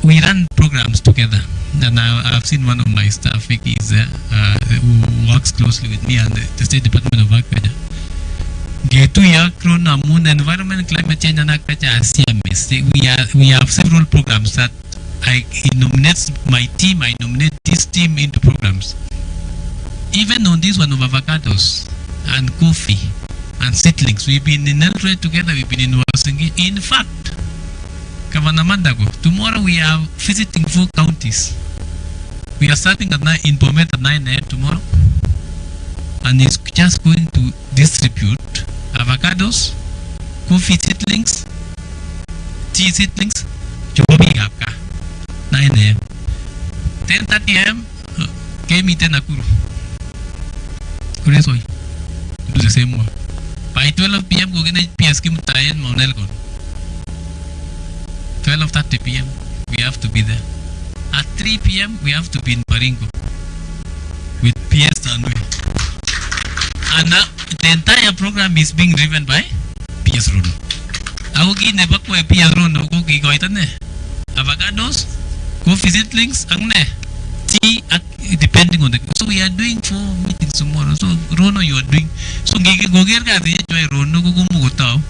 We run programs together, and I've seen one of my staff, Vicky, is who works closely with me and the State Department of Agriculture. Getu ya Krona Moon Environment, Climate Change and Agriculture CMS. We have several programs that I nominate my team, I nominate this team into programs. Even on this one of avocados and coffee and seedlings, we've been in Eldoret together, we've been in Wasingi. In fact, tomorrow we are visiting 4 counties. We are starting at 9 in Bomet at 9 a.m. tomorrow, and it's just going to distribute avocados, coffee seedlings, tea seedlings, 9 a.m. 10:30 a.m. came in Nakuru. Do the same work. By 12 p.m. go get PS Kim Tayan Mount Elgon. 12:30 p.m. we have to be there. At 3 p.m. we have to be in Baringo with PS Tanwe. And the entire program is being driven by PS Rono. I will give never go PS Rono go avocados, coffee seedlings, tea, depending on the. So we are doing 4 meetings tomorrow. So Rono, you are doing. So go get Rono go mugotao.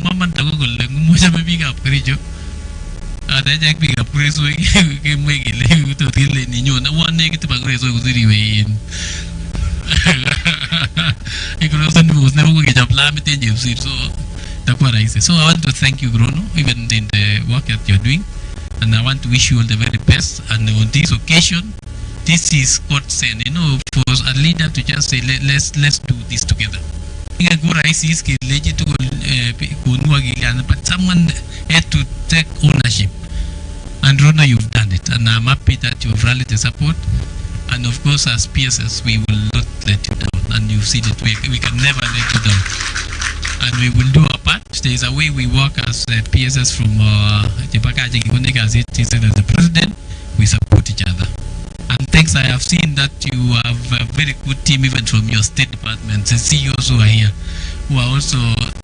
Mama tago go le mucha me pick up karijo. Ada jack pick up preso ke make le to tile niño na one negative agreso go diri in. Ikrosan was never go get up la me tenje so that's what I say. So I want to thank you, Grono, even in the work that you're doing, and I want to wish you all the very best. And on this occasion, this is God sent, for a leader to just say, let's do this together. But someone had to take ownership, and Rono, you've done it, and I'm happy that you've rallied the support. And of course, as PSS, we will not let you down, and you've seen it. We can never let you down. And we will do our part. There is a way we work as PSS from as the president. We support each other. And thanks, I have seen that you have a very good team even from your State Department. The CEOs who are here, who are also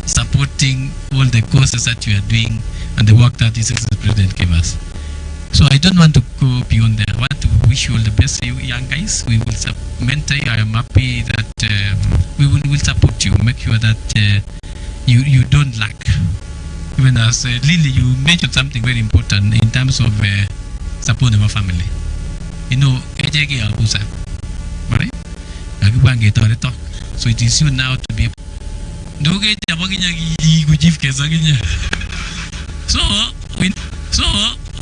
supporting all the causes that you are doing and the work that the president gave us. So I don't want to go beyond there. I want to wish you all the best, you young guys. We will mentor you. I am happy that we will support you, make sure that you don't lack. Even as Lily, you mentioned something very important in terms of support of our family. Right? So it is you now to be. So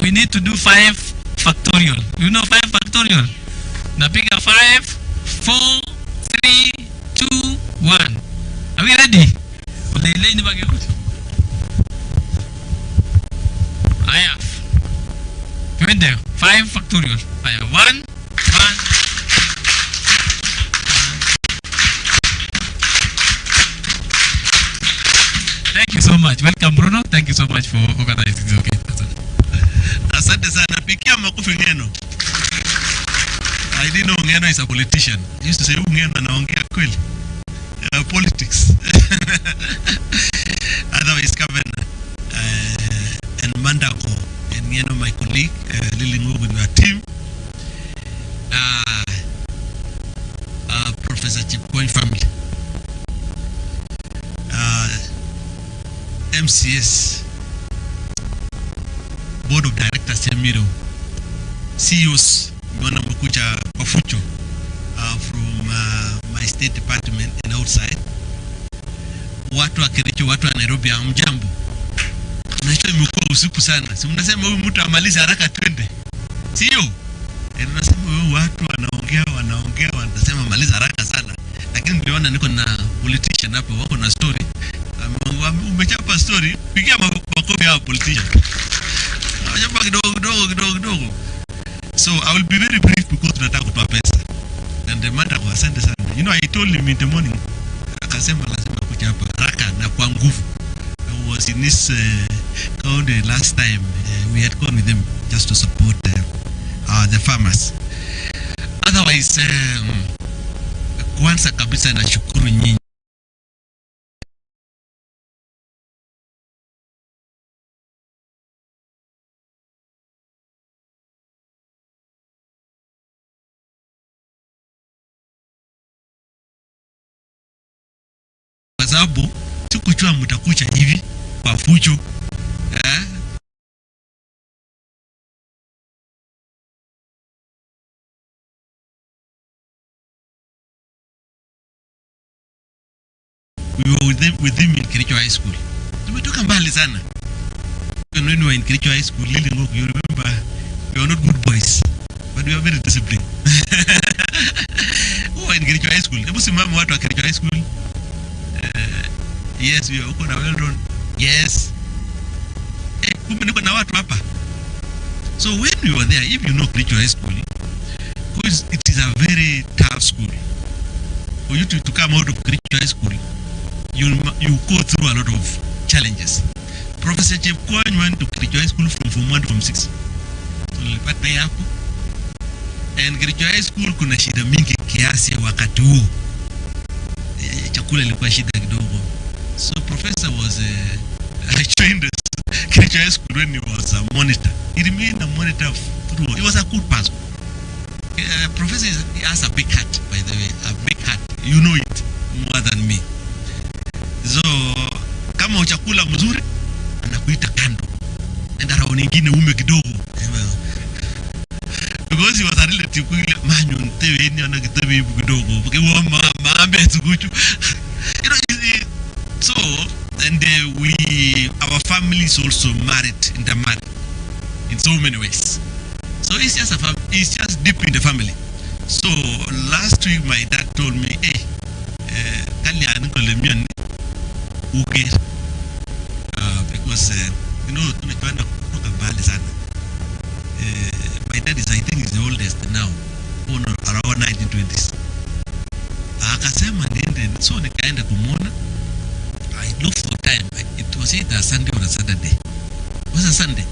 we need to do 5 factorial. You know 5 factorial? Now pick a 5, 4, 3, 2, 1. Are we ready? I have. You went there. 5 factorial. I have 1. Thank you so much. Welcome, Bruno. Thank you so much for organizing this. Okay. Asante sana. Pikia makofi Ngeno. I didn't know Ngeno is a politician. I used to say Ngeno anaongea kweli. Politics. Otherwise, Governor and Mandako and Ngeno, my colleague, Lily Ngo with our team. Professor Chepkwony family. MCS, Board of Directors Emiro, CEOs, Mwana Mkucha Pafucho from my State Department and outside. Watu wa Kericho, watu wa Nairobi, hamjambo. Unajua imekuwa usiku sana. Si mnasema huyu mtu amalize haraka twende. Sio? Tunasema huyu watu wanaongea wanasema maliza haraka sana. Lakini niliona niko na politician hapo wako na story. Umechapa story, pigia makofi ya politician. So I will be very brief because tunataka kutoa pesa. And the matter was asante sana. You know, I told him in the morning, akasema lazima kuja hapa haraka na kwa nguvu. I was in this county last time. We had gone with them just to support the farmers. Otherwise, kwanza kabisa nashukuru nyinyi. Kwa sababu sikujua mtakuja hivi kwa fujo. We were with him in Kericho High School. Tumetoka mbali sana. When we were in Kericho High School, you remember, we were not good boys, but we were very disciplined. We were in Kericho High School. Hebu simama watu wa Kericho High School. Yes, we are na well-run. Yes. Kumbe niko na watu hapa. So when we were there, if you know Kericho High School, because it is a very tough school. For you to come out of Kericho High School, you go through a lot of challenges. Professor Chepkwony went to Kericho High School from Form 1 to Form 6. So nilipata hapo. And Kericho High School kuna shida mingi kiasi wakati huo. Chakula ilikuwa shida kidogo. So professor was I joined Kericho High School when he was a monitor. He remained a monitor through. He was a good person. Professor he has a big heart, by the way, a big heart. You know it more than me. So kama uchakula mzuri anakuita kando. Enda rao nyingine ume kidogo. Because he was a relative kule manyo ntewe ni ana kitabu hivi kidogo. Because maambe tukuchu. You know, so and our family is also intermarried in so many ways. So it's just it's just deep in the family. So last week my dad told me, hey, kalian kolemian uke because you know tunapanda kutoka mbali sana. My dad is, I think, is the oldest now, born around 1920s. Akasema niende, so nikaenda kumwona. I looked for time. It was either a Sunday or a Saturday. It was a Sunday.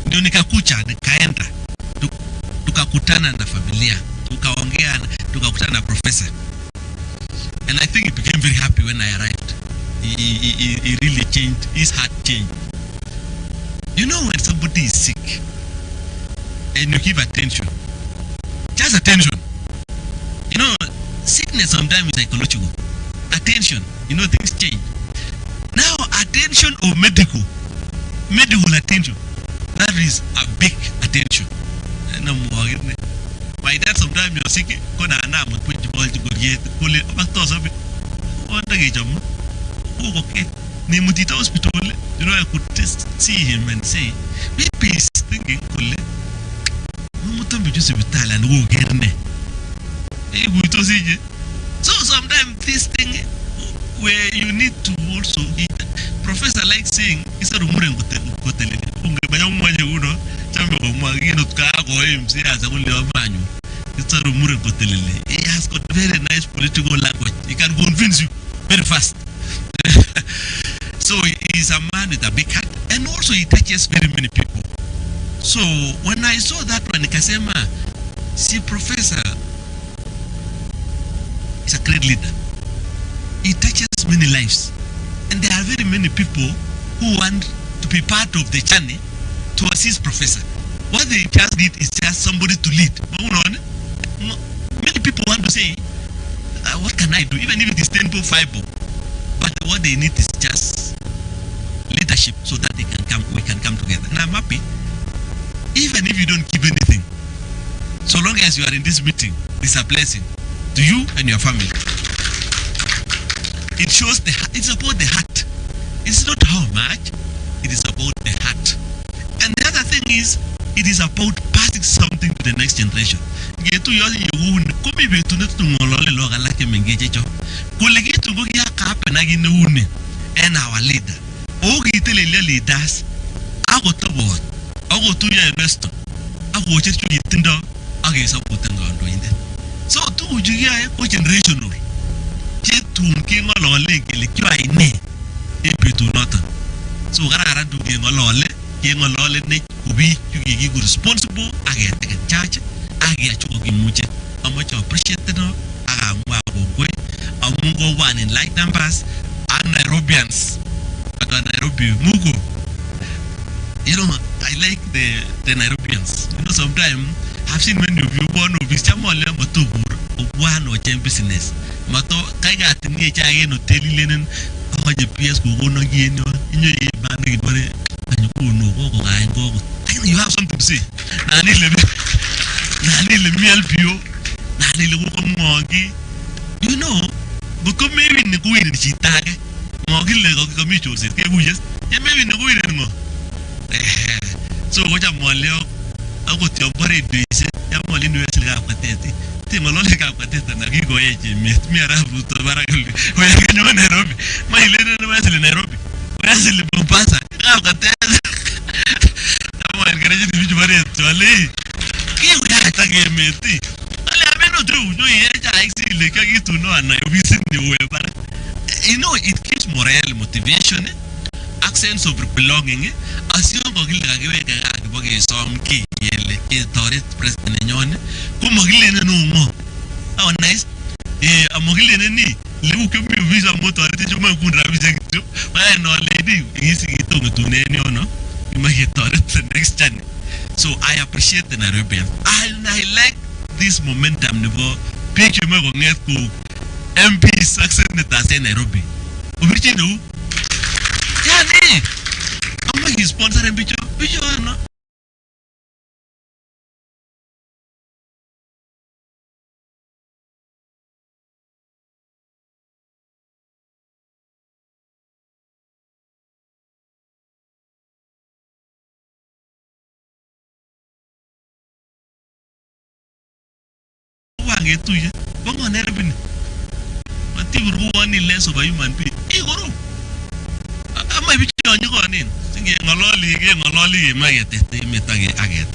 Ndio nikakucha, nikaenda. Tukakutana na familia. Tukaongea, tukakutana na professor. And I think he became very happy when I arrived. He really changed, his heart changed. You know when somebody is sick and you give attention, just attention. You know, sickness sometimes is psychological. Attention, you know, things change. Now, attention or medical attention, that is a big attention. My dad sometimes you're sick, kona anamu kwenye mwalji goye kule baktosa bi onda gejamu okay ni mutita hospital. You know, I could just see him and say maybe he's thinking kule mutambi just hospital and go get ne so sometimes this thing where you need to also eat. Professor likes saying isa rumure ngotele ungebanya umwaje uno chambe omwagino tukago MC aza kule amanyu isa rumure ngotele. He has got very nice political language. He can convince you very fast. So he is a man with a big heart, and also he touches very many people. So when I saw that one, nikasema, see, professor is a great leader. He touches many lives, and there are very many people who want to be part of the journey to assist professor. What they just need is just somebody to lead. Many people want to say, what can I do? Even if it is 10 to 5. But what they need is just leadership so that we can come together. And I'm happy, even if you don't give anything, so long as you are in this meeting, it's a blessing to you and your family. It shows it's about the heart. It's not how much, it is about the heart. And the other thing is, it is about passing something to the next generation. And our leader, leaders, Ako tuya en Weston. Ako chechu yitindo ake support kandoindet. So tuguchu kiyae ko generational. Chetun keng'olole kele kiyoe ne en betunoton. So kararan tu keng'olole ne kubi chukikiku responsible aketeken church akeyachu kokimuche. Amoche appreciate no akamwa kongoi amun kobwan in like numbers and Nairobians. Nairobi Mugo. You know, I like the Nairobians. You know, sometimes I've seen many of you born of this chamole matubur one or ten business. Mato kaiga tini chage no teli lenen ko je PS go no gino inyo e ban ni bare anyo ko no go ga go. You have something to say. Nani le miel bio. Nani le ko mongi. You know, because maybe ni ko iri chitake. Mongi le ko ko mi chose ke bujes. Ye maybe ni ko iri ngo. So what I'm all I got your body days. I'm all in West Capateti. Tim alone Capatet and I go age. Me around to Baragul. Where I can go Nairobi. My little West in Nairobi. Where's the Bompasa? Capatet. I'm going to get you to a lay. Give that again, me. I don't do it. I see like I get to know and I visit the way. But you know, it gives morale, motivation. Sense of belonging, as you go to some key, Torres President Yon, Kumogilin no more. How nice! A Mogilin and me, Luke visa motor, you might have to. I know, lady, easy to Nano, you might get Torres the next channel. So I appreciate the Nairobians. I like this momentum, never picture me on MP success that in Nairobi. Which you know. Yani, I'm like sponsor and bicho no. Wange tuya, bongo nerabin. Mati uruwani less of a human being. Igoro. I be on you on in. Singing a lolly, my get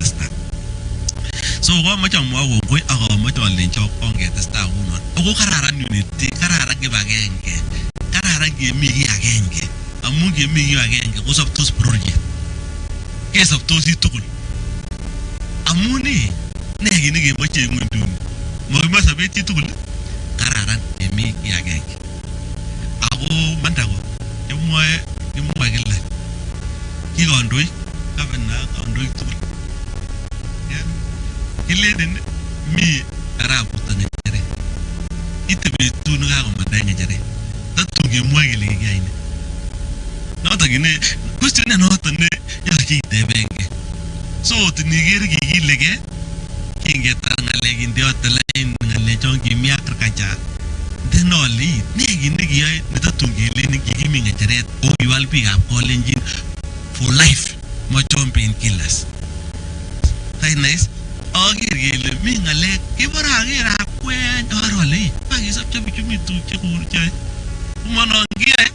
star. So, what much more will go much on lynch on get the star woman. Oh, Carara unity, Carara give again. Carara give me again. A moon give me you again. Was of those project. Case of those tool. A moony, nay, much you will do. Must have been tool. Carara, me again. I go Mandago. You Magilla. He on do it, Governor on do it too. Yeah. He led in me around the Nigeria. It be 2 Naga Nigeria. That took him waggling again. Not again, question and not on the bank. So to Nigeria Gillige, King get a leg in the other lane and let John give me a cracker. Then all lead, Nigi, the Tungi, giving a red, or you will be up calling in for life. Much on painkillers. That's nice. Oh, me a leg, give her a gear up when or lay. I is up to me to Chepkwony. Woman on gear.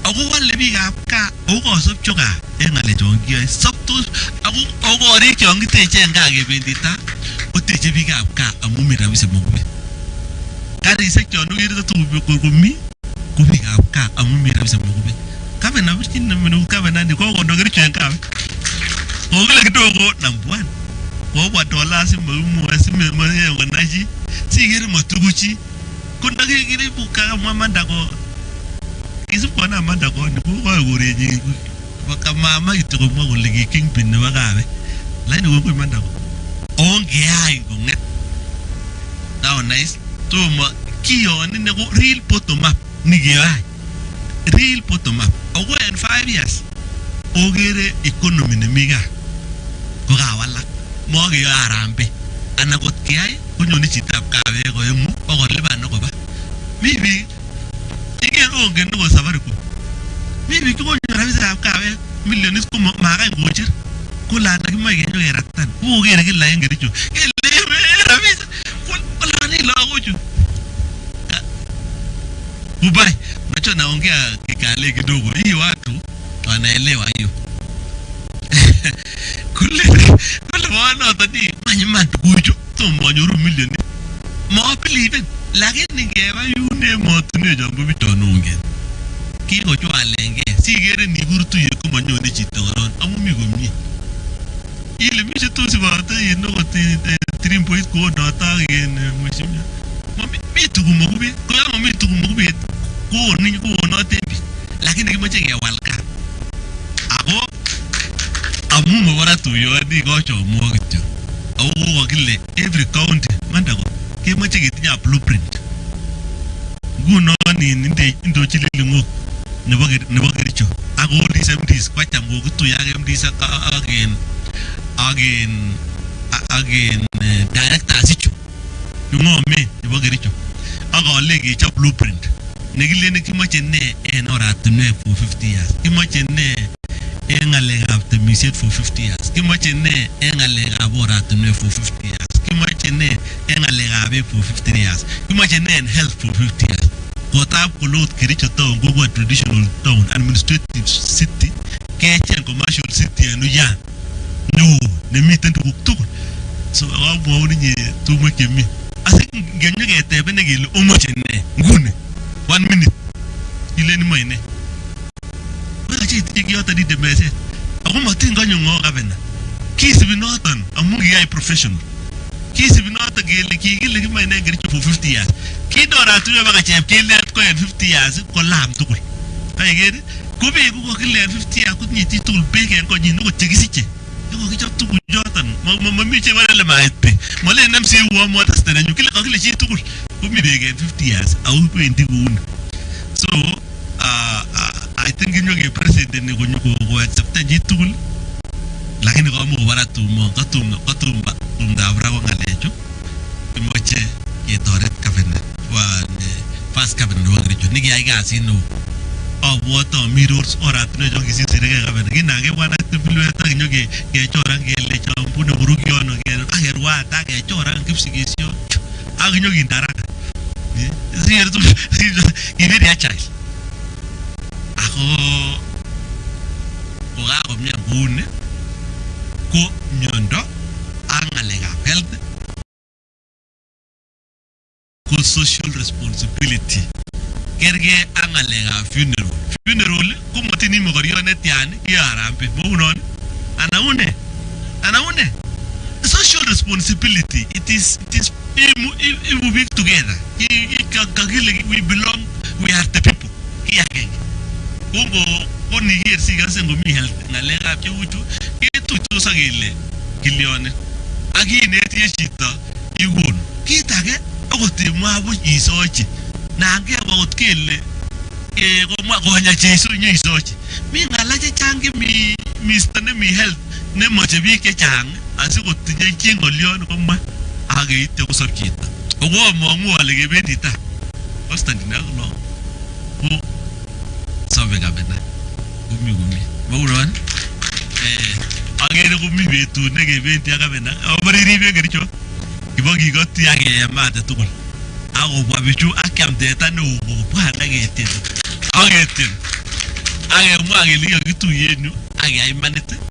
I go one living up car, or goes up sugar, and a little gear. Subtus, I will go reach young teacher and gag in the tar, or teach a big up car, a moment of a movie. That is a John to me. Going up car, a movie of a movie. Come and have seen them when you come and go on the rich and come. Oh, like to go number 1. Oh, what dollars in Mumu money when I see here Motuguchi. Couldn't get a book of Mandago. Is it one Mandago and the book I would read? Wakamama, you took a more like kingpin never have. Like the woman Mandago. Oh, yeah, now nice. Kion in the real bottom up, Nigia. Real bottom up. Over in 5 years. Ogere economy nemiga. Gogawala. Mogi arambe. And I got Kiai, when you need to tap Kave or Lebanova. Maybe you can go get no Savarico. Maybe you go to have Kave, millions come up my watcher. Kula, like my ratan. Who get a lying at you? Goodbye. Macho naongea kikale kidogo. Hii watu wanaelewa hiyo. kule wana tadi manyaman tukuchu tomanyoru milioni ma believe lakini ngeba yune motune jambo bitononge kiko chwalenge sigere ni burtuye komanyone chito koron amumi komie ile mishe tosi bata yeno kote trimpoit ko data gen mheshimiwa mami tukumokubi ko ya mami tukumokubi ko ni ko no tembi lakini kimache kewalka ako amu mabara tuyo ni ko chomo kityo au ko kile every county mandako kimache kitinya blueprint nguno ni ndo chililingok nebo Kericho ako these MDs kwacham ko kutuya MDs again directors ichu ngome nebo Kericho akole kechop blueprint nekilene kimache ne en oratinwek for 50 years kimache ne en ngalekab temisiet for 50 years kimache ne en ngalekab oratinwek for 50 years kimache ne en ngalekab for 50 years kimache ne en health for 50 years kotab kolot Kericho town go traditional town administrative city kechen commercial city enu ya no nemiten tuguk tugul so awaboni nye tumo kemi asi genyo ketebe ne gele omoche ne ngune 1 minute ile ni moine wala chiti kiyoto di demese ako matinga nyongo gavana kisibi noton amu gi professional kisibi noton gele kigile kimaine Kericho for 50 years kidora tuwe baka Chepkwony ko en 50 years ko lam tugul ayegere ko be ko kile 50 years ko nyiti tugul beke ko nyino ko chekisiche ko kichop tugul jotan mami che wala mait pe mole namsi wo mo tastene nyukile ko kile chi tugul ko mi beke 50 years au 20 gun so I think nyoge president ni ko accept ji tugul lakini ko mo baratu mo katumba abra ko ngalecho imoche ketoret cabinet wa first cabinet wa Kericho niki ai kasi no obwoto mirrors oratne jo kisisirege cabinet kinage wana Timbilwet ak nyoge kechora ngele chambune burugiono ngel agerwa ta kechora kipsigisio ak nyogi ndaraka zirtu ibiri achai ako oga komnya ngune ko myondo angalegab health ko social responsibility kerge angalegab funeral ko motini mogorione tian yarambe mounon anaune social responsibility it is we work together we belong we are the people kiage ko ni ger sigase ngomi health ngalegab cheuchu ketuitos agele kilione aginetie chito igun kitage akotimwa bu isochi nange bakot kele komwa konya Jesu nyisochi mi ngala che changi mi Mr. ne mi health ne moche biik che chang asikotinye chingolion komwa ageite kosop chito ogo mongu ale kebendi ta Weston dinagno ko sobe gabena gumi mauron agere gumi betu ne kebendi agabena obariribe Kericho kibogi goti age mate tugul ako bwa bichu akyam teta ne ugo bwa lagetin agetin age mu age liyo gitu yenu age ay manete